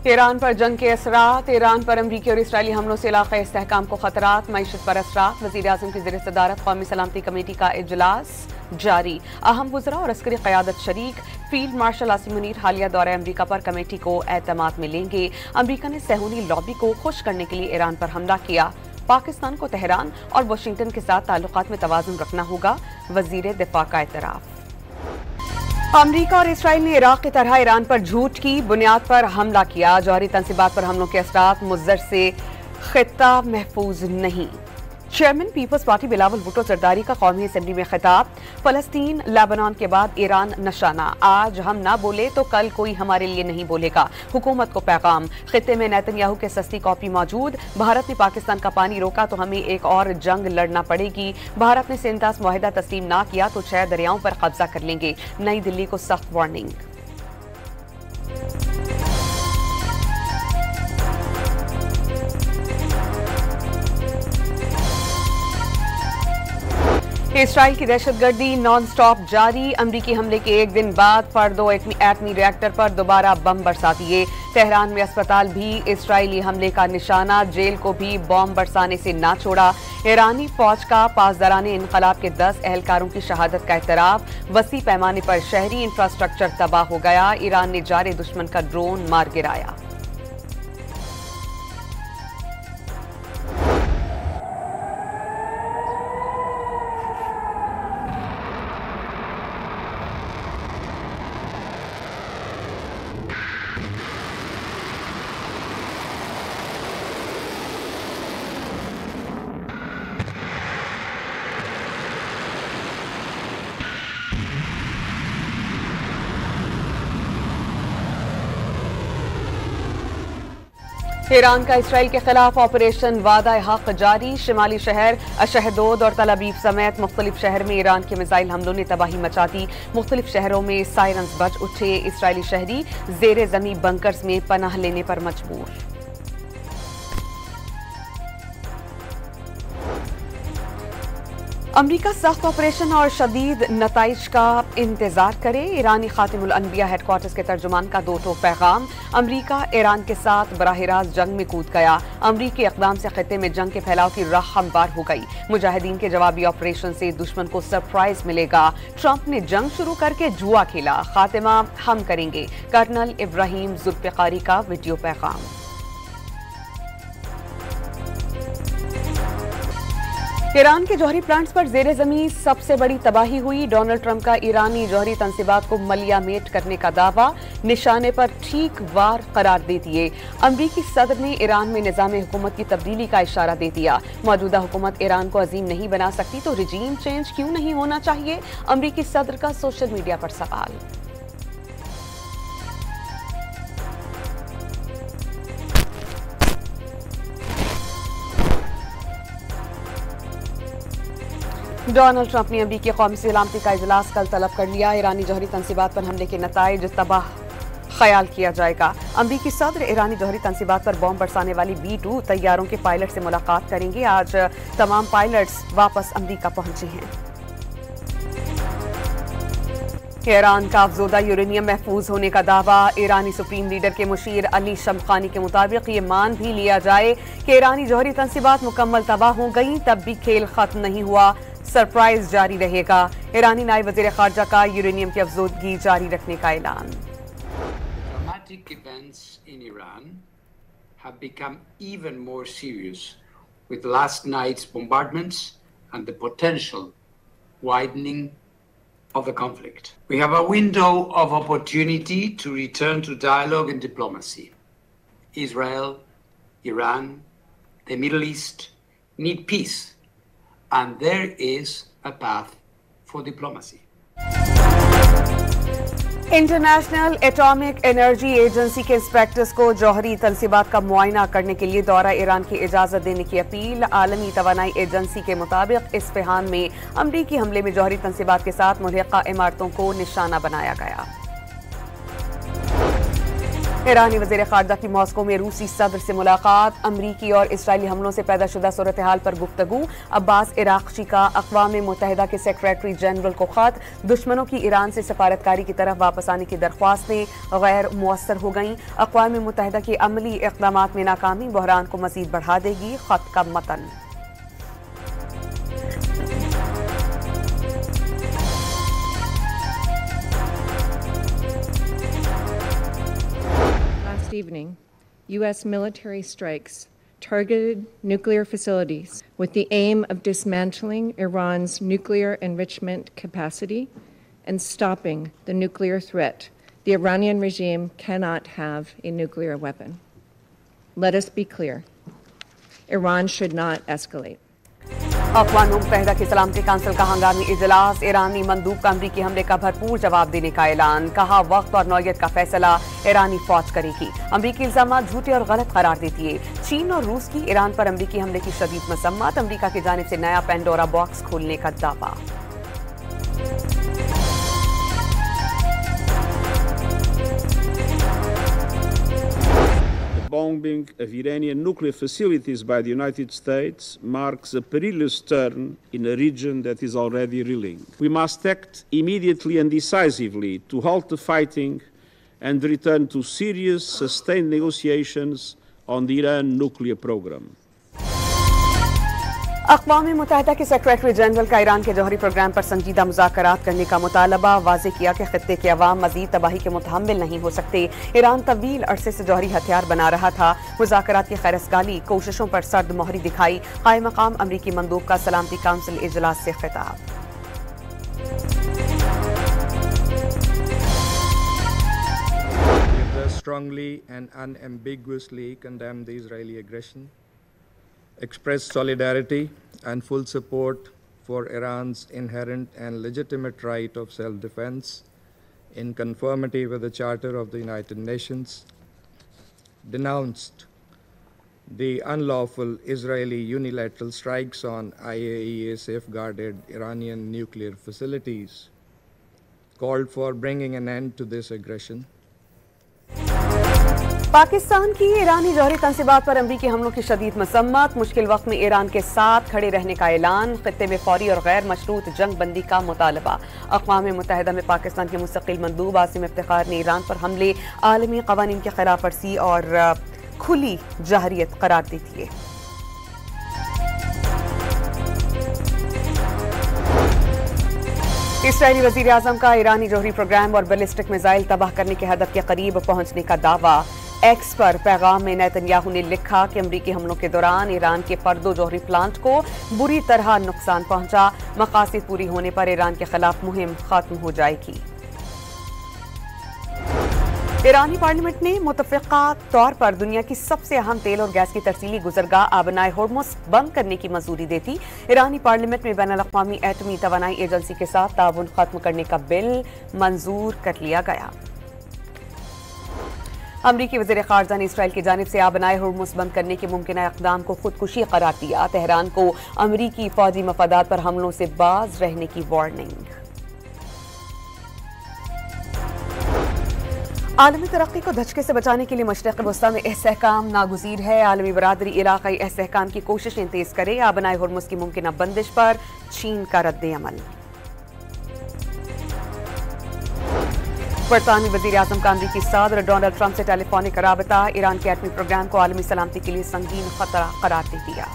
Iran पर जंग के असरात, ईरान पर अमरीकी और इसराइली हमलों से इलाक़ाई इस्तेहकाम को खतरात, मईशत पर असरात। वज़ीर-ए-आज़म की ज़ेर सदारत कौमी सलामती कमेटी का इजलास जारी, अहम वज़रा और अस्करी क़यादत शरीक। फील्ड मार्शल आसिम मुनीर हालिया दौरे अमरीका पर कमेटी को एतमाद में लेंगे। अमरीका ने सहूनी लॉबी को खुश करने के लिए ईरान पर हमला किया। पाकिस्तान को तेहरान और वाशिंगटन के साथ ताल्लुकात में तवाज़ुन रखना होगा, वज़ीर दिफा का एतराफ़। अमरीका और इसराइल ने इराक की तरह ईरान पर झूठ की बुनियाद पर हमला किया। जौहरी तंसीबात पर हमलों के असरात, मुज़र से खित्ता महफूज नहीं। Chairman peoples party Bilawal Bhutto Zardari का कौमी असेंबली में खिताब। फलस्तीन लेबनान के बाद ईरान निशाना, आज हम ना बोले तो कल कोई हमारे लिए नहीं बोलेगा। हुकूमत को पैगाम, खित्ते में नेतन्याहू के सस्ती कॉपी मौजूद। भारत ने पाकिस्तान का पानी रोका तो हमें एक और जंग लड़ना पड़ेगी। भारत ने सेंटास मुआहिदा तस्लीम ना किया तो 6 दरियाओं पर कब्जा कर लेंगे। नई दिल्ली को सख्त वार्निंग। इसराइल की दहशतगर्दी नॉन स्टॉप जारी। अमरीकी हमले के एक दिन बाद फर्दो एटमी रिएक्टर पर दोबारा बम बरसा दिए। तेहरान में अस्पताल भी इसराइली हमले का निशाना, जेल को भी बम बरसाने से ना छोड़ा। ईरानी फौज का पासदाराने इनकलाब के 10 एहलकारों की शहादत का एतराफ। वसी पैमाने पर शहरी इंफ्रास्ट्रक्चर तबाह हो गया। ईरान ने जारे दुश्मन का ड्रोन मार गिराया। ईरान का इसराइल के खिलाफ ऑपरेशन वादा हक जारी। शिमाली शहर अशहदोद और तल अबीब समेत मुख्तलिफ शहर में ईरान के मिसाइल हमलों ने तबाही मचा दी। मुख्तलिफ शहरों में सायरन्स बज उठे। इसराइली शहरी जेर जमी बंकर्स में पनाह लेने पर मजबूर। अमरीका सख्त ऑपरेशन और शदीद नताइज का इंतजार करे। ईरानी खातिमुल अनबिया हेडक्वार्टर्स के तर्जुमान का 2 टोक पैगाम। अमरीका ईरान के साथ बराह रास्त जंग में कूद गया। अमरीकी इक़दाम से खित्ते में जंग के फैलाव की राह हमवार हो गई। मुजाहिदीन के जवाबी ऑपरेशन से दुश्मन को सरप्राइज मिलेगा। ट्रंप ने जंग शुरू करके जुआ खेला, खातिमा हम करेंगे। कर्नल इब्राहिम जुल्फ़िकारी का वीडियो पैगाम। ईरान के जौहरी प्लांट्स पर जेर जमीन सबसे बड़ी तबाही हुई। डोनाल्ड ट्रंप का ईरानी जौहरी तंसीबात को मलियामेट करने का दावा, निशाने पर ठीक वार करार दे दिए। अमरीकी सदर ने ईरान में निजाम हुकूमत की तब्दीली का इशारा दे दिया। मौजूदा हुकूमत ईरान को अजीम नहीं बना सकती तो रिजीम चेंज क्यों नहीं होना चाहिए? अमरीकी सदर का सोशल मीडिया पर सवाल। डोनाल्ड ट्रंप ने अमरीकी कौमी सलामती का इजलास कल तलब कर लिया। ईरानी जौहरी तंसीबात पर हमले के नताइज तबाह ख्याल किया जाएगा। अमरीकी सदर ईरानी जौहरी तंसीबात पर बॉम्ब बरसाने वाली B-2 तैयारों के पायलट से मुलाकात करेंगे। आज तमाम पायलट्स वापस अमरीका पहुंचे हैं। ईरान का अफजोदा यूरेनियम महफूज होने का दावा। ईरानी सुप्रीम लीडर के मुशीर अली शमखानी के मुताबिक ये मान भी लिया जाए कि ईरानी जौहरी तंसीबात मुकम्मल तबाह हो गई, तब भी खेल खत्म नहीं हुआ, सरप्राइज जारी रहेगा। ईरानी नायब वज़ीर ख़ारजा का यूरेनियम की अफजोदगी जारी रखने का ऐलान। Dramatic events in Iran have become even more serious with last night's bombardments and the potential widening of the conflict. We have a window of opportunity to return to dialogue and diplomacy. Israel, Iran, the Middle East need peace, and there is a path for diplomacy. International atomic energy agency के inspectors को जौहरी तंसीबात का मुआयना करने के लिए दौरा Iran की इजाजत देने की अपील। आलमी तवानाई एजेंसी के मुताबिक इस्फहान में अमरीकी हमले में जौहरी तंसीबात के साथ मुल्हिका इमारतों को निशाना बनाया गया। ईरानी वज़ीर ख़ारजा की मॉस्को में रूसी सदर से मुलाकात, अमरीकी और इसराइली हमलों से पैदा शुदा सूरत हाल पर गुफ्तगू। अब्बास इराक़ची का अक़वाम मुत्तहिदा के सेक्रेटरी जनरल को ख़त, दुश्मनों की ईरान से सफारतकारी की तरफ वापस आने की दरख्वास्तें गैर मुअस्सर हो गईं। अक़वाम मुत्तहिदा की अमली इक़दामात में नाकामी बहरान को मज़ीद बढ़ा देगी। ख़त का मतन। Evening, U.S. military strikes targeted nuclear facilities with the aim of dismantling Iran's nuclear enrichment capacity and stopping the nuclear threat. The Iranian regime cannot have a nuclear weapon. Let us be clear. Iran should not escalate. अक़वाम मुत्तहिदा की सलामती council का हंगामी इजलास, ईरानी मंदूब का अमरीकी हमले का भरपूर जवाब देने का ऐलान। कहा वक्त और नौयत का फैसला ईरानी फौज करेगी। अमरीकी इल्जाम झूठे और गलत करार देती है। चीन और रूस की ईरान पर अमरीकी हमले की शदीद मसम्मत, अमरीका की जानिब से नया पेंडोरा बॉक्स खोलने का दावा। Bombing of Iranian nuclear facilities by the United States marks a perilous turn in a region that is already reeling. We must act immediately and decisively to halt the fighting and return to serious, sustained negotiations on the Iran nuclear program. अक़वाम मुत्तहिदा के secretary general का Iran के जौहरी programme पर संजीदा मुज़ाकरात करने का मुतालबा, वाज़ेह किया कि खित्ते के अवाम मज़ीद तबाही के मुतहम्मिल नहीं हो सकते। ईरान तवील अरसे से जौहरी हथियार बना रहा था। मुज़ाकरात की खैरसगाली कोशिशों पर सर्द मोहरी दिखाई। क़ाइम मक़ाम अमरीकी मंदूब का सलामती काउंसिल इजलास से खिताब। We strongly and unambiguously condemn the Israeli aggression, express solidarity and full support for Iran's inherent and legitimate right of self-defense in conformity with the Charter of the United Nations, denounced the unlawful Israeli unilateral strikes on IAEA safeguarded Iranian nuclear facilities, called for bringing an end to this aggression. Pakistan की ईरानी जौहरी तंसीबात पर अमरीकी हमलों की शदीद मसम्मत, मुश्किल वक्त में Iran के साथ खड़े रहने का ऐलान। खित्ते में फौरी और गैर मशरूत जंग बंदी का मुतालबा। अक़वाम मुत्तहिदा में पाकिस्तान के मुस्तकिल मंदूब आसिम इफ्तिखार ने ईरान पर हमले आलमी क़वानीन की खिलाफ वर्जी और खुली जहरियत करार दी थी। इसराइली वज़ीर आज़म का ईरानी जौहरी प्रोग्राम और बैलिस्टिक मिसाइल तबाह करने के हदफ के करीब पहुंचने का दावा। एक्स पर पैगाम में नेतन्याहू ने लिखा कि अमरीकी हमलों के दौरान ईरान के फर्दो जौहरी प्लांट को बुरी तरह नुकसान पहुंचा। मकासद पूरी होने पर ईरान के खिलाफ मुहिम खत्म हो जाएगी। ईरानी पार्लियामेंट ने मुतफ़िक़ा तौर पर दुनिया की सबसे अहम तेल और गैस की तरसीली गुजरगाह आबनाए होर्मुज़ बंद करने की मंजूरी देती। ईरानी पार्लियामेंट में बैनुल अक़वामी एटमी तवानाई एजेंसी के साथ ताउन खत्म करने का बिल मंजूर कर लिया गया। अमरीकी वज़ीर ख़ारजा ने इसराइल की जानिब से आबनाए होर्मुज़ बंद करने के मुमकिन इक़दाम को खुदकुशी करार दिया। तेहरान को अमरीकी फ़ौजी मफादात पर हमलों से बाज रहने की वार्निंग। आलमी तरक्की को धचके से बचाने के लिए मशरिक़ वस्ता में इस्तेहकाम नागुज़ीर है। आलमी बरादरी इलाक़ाई इस्तेहकाम की कोशिशें तेज़ करे। आबनाए होर्मुज़ की मुमकिन बंदिश पर चीन का रद्द अमल। बरतानवी वज़ीर आज़म का अमरीकी सदर डोनाल्ड ट्रंप से टेलीफोनिक राबता। ईरान के एटमी प्रोग्राम को आलमी सलामती के लिए संगीन खतरा करार दे दिया।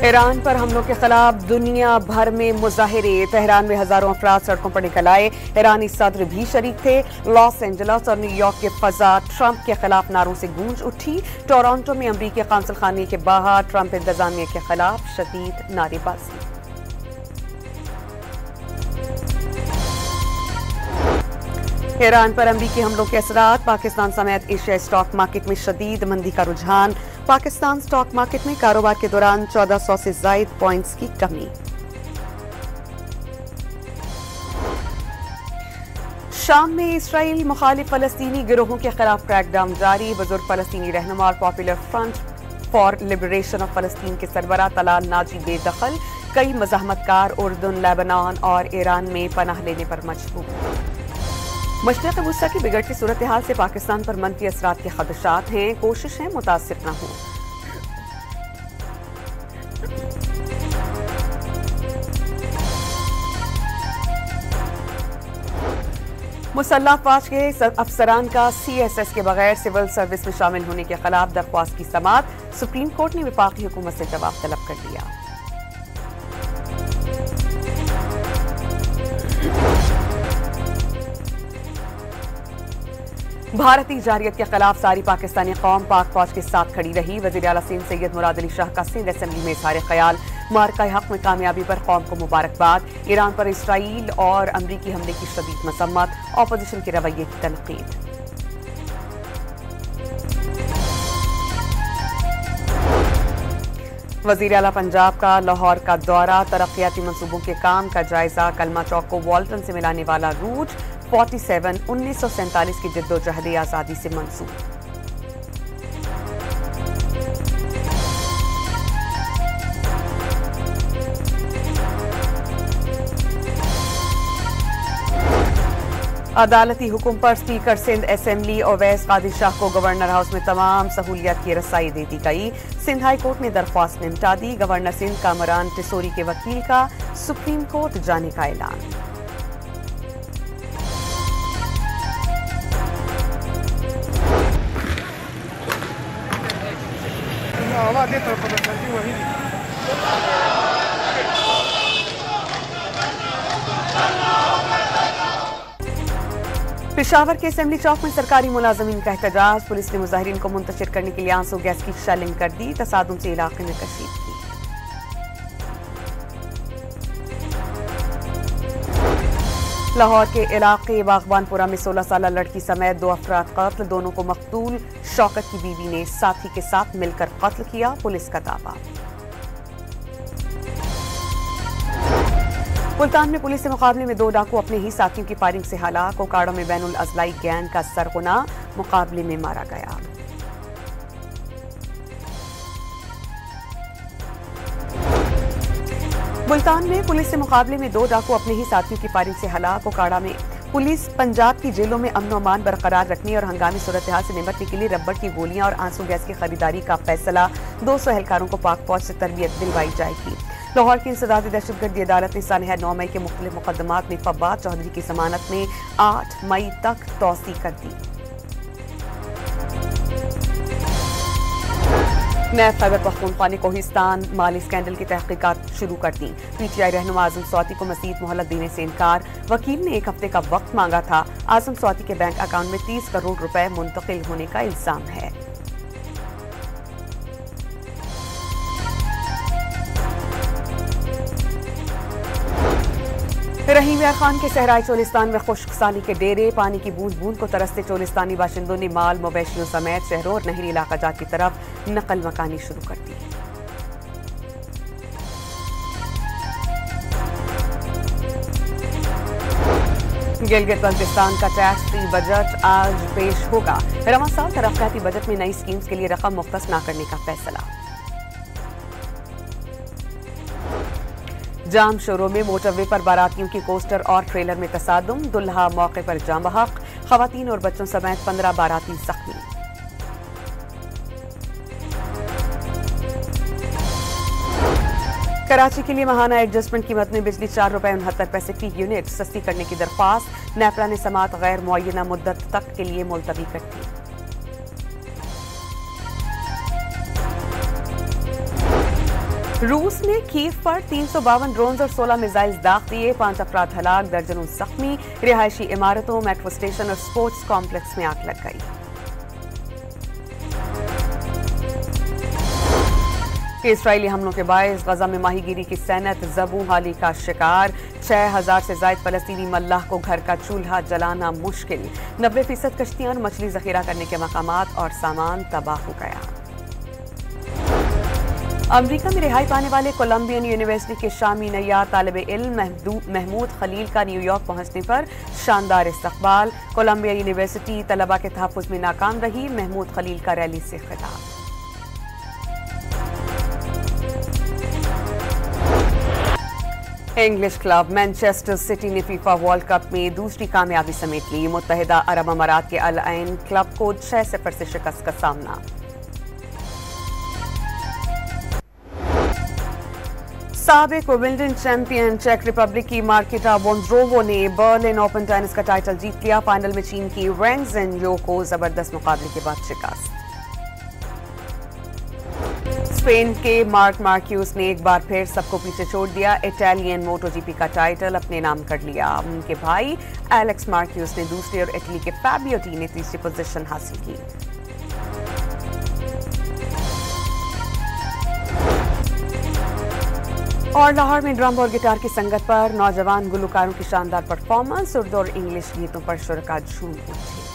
ईरान पर हमलों के खिलाफ दुनिया भर में मुजाहिरे। तेहरान में हजारों अफराद सड़कों पर निकल आए। ईरानी सदर भी शरीक थे। लॉस एंजल्स और न्यूयॉर्क के फजा ट्रंप के खिलाफ नारों से गूंज उठी। टोरंटो में अमरीकी काउंसिल खाने के बाहर ट्रंप इंतजामिया के खिलाफ शदीद नारेबाजी। ईरान पर अमरीकी हमलों के असरात। पाकिस्तान समेत एशिया स्टॉक मार्केट में शदीद मंदी का रुझान। पाकिस्तान स्टॉक मार्केट में कारोबार के दौरान 1400 से ज्यादा पॉइंट्स की कमी। शाम में इसराइल मुखालिफ फलस्तीनी गिरोहों के खिलाफ क्रैकडाउन जारी। बुजुर्ग फलस्तीनी रहनुमा और popular front for liberation of फलस्तीन के सरबराह तलाल नाजी बेदखल। कई मज़ाहमतकार उर्दन, लेबनान और ईरान में पनाह लेने पर मजबूर। मशरिक़ वुस्ता की बिगड़ती सूरत हाल से पाकिस्तान पर मनफी असरात के खदशात हैं। कोशिश है मुतासिर न हो। मुसल्लह अफवाज के अफसरान का CSS के बगैर सिविल सर्विस में शामिल होने के खिलाफ दरख्वास्त की समाअत। सुप्रीम कोर्ट ने वफाकी हुकूमत से जवाब तलब कर लिया। भारतीय जारियत के खिलाफ सारी पाकिस्तानी कौम पाक फौज के साथ खड़ी रही। वज़ीर आला सिंध सैयद मुराद अली शाह का सिंध असेंबली में इज़हार ख्याल। मार्का हक में कामयाबी पर कौम को मुबारकबाद। ईरान पर इसराइल और अमरीकी हमले की शदीद मसम्मत। ऑपोजिशन के रवैये की तनकीद। वज़ीर आला पंजाब का लाहौर का दौरा। तरक्याती मंसूबों के काम का जायजा। कलमा चौक को वाल्टन से मिलाने वाला रूट 47 1947 की जद्दोजहद आज़ादी से मंसूब। अदालती हुक्म पर स्पीकर सिंध असेंबली ओवैस कादिर शाह को गवर्नर हाउस में तमाम सहूलियत की रसाई दे दी गई। सिंध हाई कोर्ट ने दरख्वास्त निपटा दी। गवर्नर सिंध कामरान टिसोरी के वकील का सुप्रीम कोर्ट जाने का ऐलान। पेशावर के असेंबली चौक में सरकारी मुलाजमीन का एहतजाज। पुलिस ने मुजाहिरीन को मुंतशिर करने के लिए आंसू गैस की शेलिंग कर दी। तसादुम से इलाके में कशीदगी। लाहौर के इलाके बागबानपुरा में 16 साल लड़की समेत 2 अफराद कत्ल। दोनों को मकतूल शौकत की बीवी ने साथी के साथ मिलकर कत्ल किया। पुलिस का दावा। मुल्तान में पुलिस के मुकाबले में 2 डाकू अपने ही साथियों की फायरिंग से हलाक। ओकाड़ा में बैनुल अजलाई गैंग का सरगुना मुकाबले में मारा गया। मुल्तान में पुलिस के मुकाबले में 2 डाकू अपने ही साथियों की फायरिंग से हलाक। ओकाड़ा में पुलिस पंजाब की जेलों में अमन अमान बरकरार रखने और हंगामी सूरत हाल से निपटने के लिए रबड़ की गोलियां और आंसू गैस की खरीदारी का फैसला। 200 एहलकारों को पाक फौज से तरबियत दिलवाई जाएगी। लाहौर की इंसदादी दहशतगर्दी अदालत ने सानहा 9 मई के मुख्तलिफ मुकदमात में फब्बात चौधरी की जमानत में 8 मई तक तौसी कर दी। नैब खैबर पख्तूनख्वा ने कोहिस्तान माली स्कैंडल की तहकीकात शुरू कर दी। PTI रहनुमा आजम स्वाति को मजीद मोहलत देने से इनकार। वकील ने 1 हफ्ते का वक्त मांगा था। आजम स्वाति के बैंक अकाउंट में 30 करोड़ रुपए मुंतकिल होने का इल्जाम है। रहीम यार खान के सहराई चोलिस्तान में खुश्क साली के डेरे। पानी की बूंद बूंद को तरसते चोलिस्तानी बाशिंदों ने माल मवेशियों समेत शहरों और नहरी इलाका जात की तरफ नकल मकानी शुरू कर दी। गिलगित बल्तिस्तान का टैक्स फ्री बजट आज पेश होगा। रवां साल तरक्याती बजट में नई स्कीम्स के लिए रकम मुख्तस न करने का फैसला। जाम शोरों में मोटरवे पर बारातियों की कोस्टर और ट्रेलर में तसादुम। दुल्हा मौके पर जाम बहक। खवातीन और बच्चों समेत 15 बाराती जख्मी। कराची के लिए माहाना एडजस्टमेंट कीमत में बिजली ₹4.69 फी यूनिट सस्ती करने की दरख्वास्त। नेपला ने समाअत गैर मुअय्यना मुद्दत तक के लिए मुलतवी कर दी। रूस ने कीव पर 352 ड्रोन और 16 मिसाइल दाग दिए। 5 अफराद हलाक, दर्जनों जख्मी। रिहायशी इमारतों, मेट्रो स्टेशन और स्पोर्ट्स कॉम्प्लेक्स में आग लग गई। इसराइली हमलों के बायस गजा में माहीगीरी की सनत ज़बू हाली का शिकार। 6000 से ज्यादा फलस्तीनी मल्लाह को घर का चूल्हा जलाना मुश्किल। 90% कश्तियां मछली जखीरा करने के मकामात और सामान तबाह हो गया। अमेरिका में रिहाई पाने वाले कोलंबियन यूनिवर्सिटी के शामी नैयार तालिब इल्म महमूद खलील का न्यूयॉर्क पहुंचने पर शानदार इस्तकबाल। कोलंबिया यूनिवर्सिटी तलबा के तहफ़्फ़ुज़ में नाकाम रही। महमूद खलील का रैली से खिताब। इंग्लिश क्लब मैनचेस्टर सिटी ने फीफा वर्ल्ड कप में दूसरी कामयाबी समेट ली। मुत्तहिदा अरब अमारात के अल ऐन क्लब को 6-0 से शिकस्त का सामना। साबिक विंबलडन चैंपियन चेक रिपब्लिक की मार्केटा वोंद्रोवो ने बर्लिन ओपन टेनिस का टाइटल जीत लिया। फाइनल में चीन की वेंग ज़ेनजो को जबरदस्त मुकाबले के बाद शिकस्त। स्पेन के मार्क मार्क्यूस ने एक बार फिर सबको पीछे छोड़ दिया। इटालियन मोटोजीपी का टाइटल अपने नाम कर लिया। उनके भाई एलेक्स मार्क्यूस ने दूसरी और इटली के फैबियो टी ने तीसरी पोजीशन हासिल की। और लाहौर में ड्रम और गिटार की संगत पर नौजवान गुलकारों की शानदार परफॉर्मेंस। उर्दू और इंग्लिश गीतों पर शुरका झूम उठे।